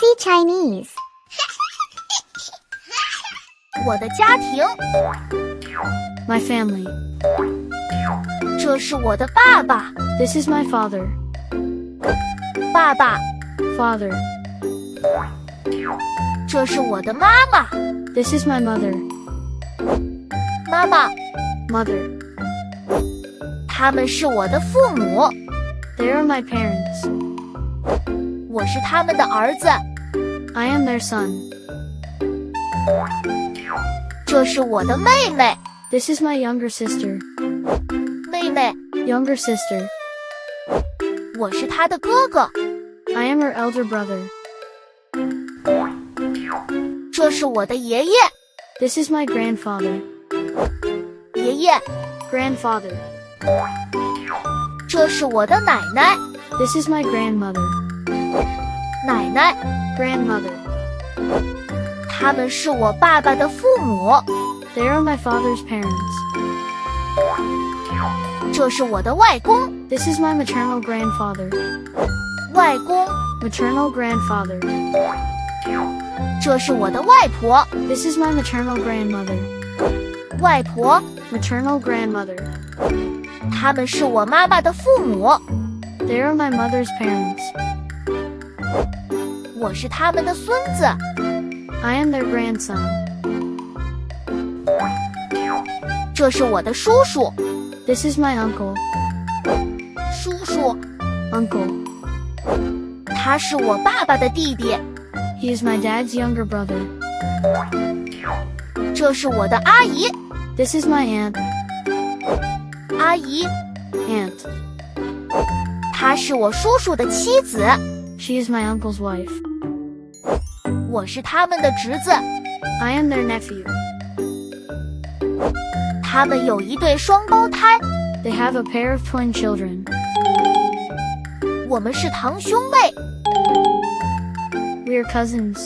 CChinese 我的家庭 My family. 这是我的爸爸 This is my father. 爸爸 Father. 这是我的妈妈 This is my mother. 妈妈 Mother. 他们是我的父母 They are my parents. 我是他们的儿子 I am their son. 这是我的妹妹 This is my younger sister. 妹妹 Younger sister. 我是她的哥哥 I am her elder brother. 这是我的爷爷 This is my grandfather. 爷爷 Grandfather. 这是我的奶奶 This is my grandmother. 奶奶 Grandmother. 他们是我爸爸的父母 They are my father's parents. 这是我的外公 This is my maternal grandfather. 外公 Maternal grandfather. 这是我的外婆 This is my maternal grandmother. 外婆 Maternal grandmother. 他们是我妈妈的父母 They are my mother's parents. 我是他们的孙子 I am their grandson. 这是我的叔叔 This is my uncle. 叔叔 Uncle. 他是我爸爸的弟弟 He is my dad's younger brother. 这是我的阿姨 This is my aunt. 阿姨 Aunt. 她是我叔叔的妻子 She is my uncle's wife. 我是他们的侄子 I am their nephew. 他们有一对双胞胎 They have a pair of twin children. 我们是堂兄妹 We are cousins.